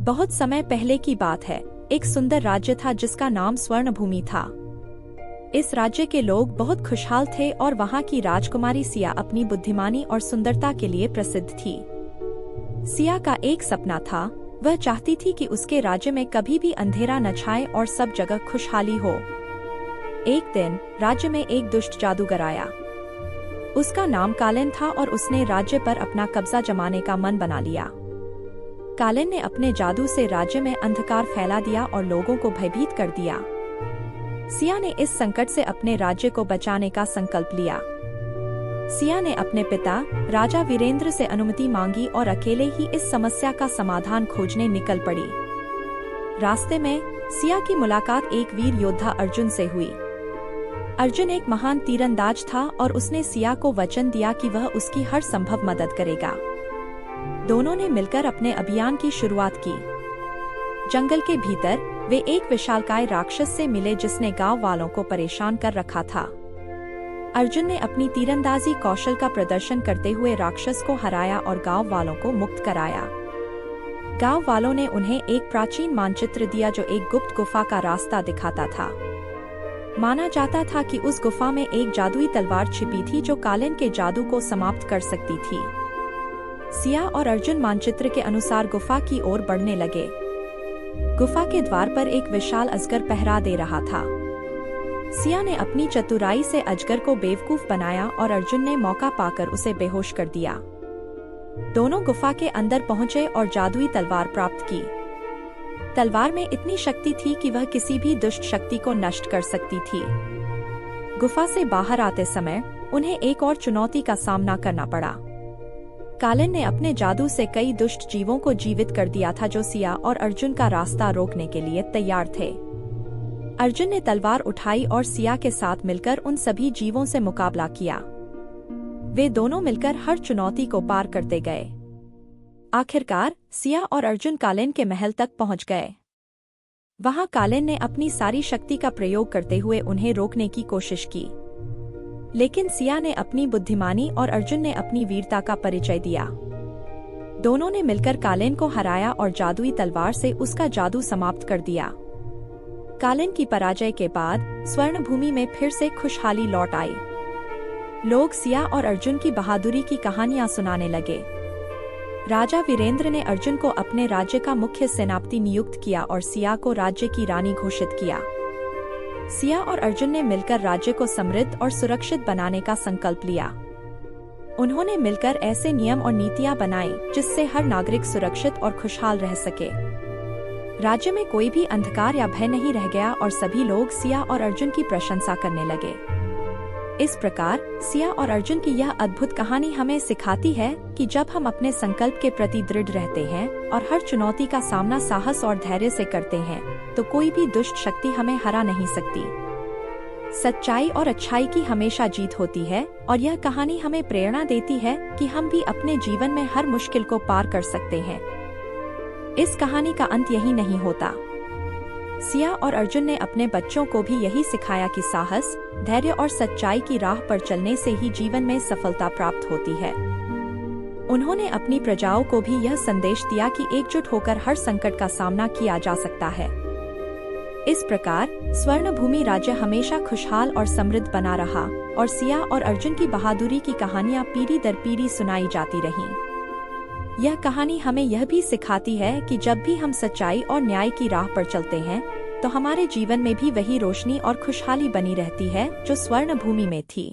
बहुत समय पहले की बात है। एक सुंदर राज्य था जिसका नाम स्वर्णभूमि था। इस राज्य के लोग बहुत खुशहाल थे और वहाँ की राजकुमारी सिया अपनी बुद्धिमानी और सुंदरता के लिए प्रसिद्ध थी। सिया का एक सपना था। वह चाहती थी कि उसके राज्य में कभी भी अंधेरा न छाए और सब जगह खुशहाली हो। एक दिन राज्य में एक दुष्ट जादूगर आया। उसका नाम कालिन था और उसने राज्य पर अपना कब्जा जमाने का मन बना लिया। कालिन ने अपने जादू से राज्य में अंधकार फैला दिया और लोगों को भयभीत कर दिया। सिया ने इस संकट से अपने राज्य को बचाने का संकल्प लिया। सिया ने अपने पिता राजा वीरेंद्र से अनुमति मांगी और अकेले ही इस समस्या का समाधान खोजने निकल पड़ी। रास्ते में सिया की मुलाकात एक वीर योद्धा अर्जुन से हुई। अर्जुन एक महान तीरंदाज था और उसने सिया को वचन दिया कि वह उसकी हर संभव मदद करेगा। दोनों ने मिलकर अपने अभियान की शुरुआत की। जंगल के भीतर वे एक विशालकाय राक्षस से मिले जिसने गांव वालों को परेशान कर रखा था। अर्जुन ने अपनी तीरंदाजी कौशल का प्रदर्शन करते हुए राक्षस को हराया और गांव वालों को मुक्त कराया। गांव वालों ने उन्हें एक प्राचीन मानचित्र दिया जो एक गुप्त गुफा का रास्ता दिखाता था। माना जाता था कि उस गुफा में एक जादुई तलवार छिपी थी जो कालिन के जादू को समाप्त कर सकती थी। सिया और अर्जुन मानचित्र के अनुसार गुफा की ओर बढ़ने लगे। गुफा के द्वार पर एक विशाल अजगर पहरा दे रहा था। सिया ने अपनी चतुराई से अजगर को बेवकूफ बनाया और अर्जुन ने मौका पाकर उसे बेहोश कर दिया। दोनों गुफा के अंदर पहुंचे और जादुई तलवार प्राप्त की। तलवार में इतनी शक्ति थी कि वह किसी भी दुष्ट शक्ति को नष्ट कर सकती थी। गुफा से बाहर आते समय उन्हें एक और चुनौती का सामना करना पड़ा। कालिन ने अपने जादू से कई दुष्ट जीवों को जीवित कर दिया था जो सिया और अर्जुन का रास्ता रोकने के लिए तैयार थे। अर्जुन ने तलवार उठाई और सिया के साथ मिलकर उन सभी जीवों से मुकाबला किया। वे दोनों मिलकर हर चुनौती को पार करते गए। आखिरकार सिया और अर्जुन कालिन के महल तक पहुंच गए। वहां कालिन ने अपनी सारी शक्ति का प्रयोग करते हुए उन्हें रोकने की कोशिश की, लेकिन सिया ने अपनी बुद्धिमानी और अर्जुन ने अपनी वीरता का परिचय दिया। दोनों ने मिलकर कालिन को हराया और जादुई तलवार से उसका जादू समाप्त कर दिया। कालिन की पराजय के बाद स्वर्णभूमि में फिर से खुशहाली लौट आई। लोग सिया और अर्जुन की बहादुरी की कहानियां सुनाने लगे। राजा वीरेंद्र ने अर्जुन को अपने राज्य का मुख्य सेनापति नियुक्त किया और सिया को राज्य की रानी घोषित किया। सिया और अर्जुन ने मिलकर राज्य को समृद्ध और सुरक्षित बनाने का संकल्प लिया। उन्होंने मिलकर ऐसे नियम और नीतियां बनाई जिससे हर नागरिक सुरक्षित और खुशहाल रह सके। राज्य में कोई भी अंधकार या भय नहीं रह गया और सभी लोग सिया और अर्जुन की प्रशंसा करने लगे। इस प्रकार सिया और अर्जुन की यह अद्भुत कहानी हमें सिखाती है कि जब हम अपने संकल्प के प्रति दृढ़ रहते हैं और हर चुनौती का सामना साहस और धैर्य से करते हैं तो कोई भी दुष्ट शक्ति हमें हरा नहीं सकती। सच्चाई और अच्छाई की हमेशा जीत होती है और यह कहानी हमें प्रेरणा देती है कि हम भी अपने जीवन में हर मुश्किल को पार कर सकते हैं। इस कहानी का अंत यही नहीं होता। सिया और अर्जुन ने अपने बच्चों को भी यही सिखाया कि साहस, धैर्य और सच्चाई की राह पर चलने से ही जीवन में सफलता प्राप्त होती है। उन्होंने अपनी प्रजाओं को भी यह संदेश दिया कि एकजुट होकर हर संकट का सामना किया जा सकता है। इस प्रकार स्वर्णभूमि राज्य हमेशा खुशहाल और समृद्ध बना रहा और सिया और अर्जुन की बहादुरी की कहानियां पीढ़ी दर पीढ़ी सुनाई जाती रहीं। यह कहानी हमें यह भी सिखाती है कि जब भी हम सच्चाई और न्याय की राह पर चलते हैं तो हमारे जीवन में भी वही रोशनी और खुशहाली बनी रहती है जो स्वर्णभूमि में थी।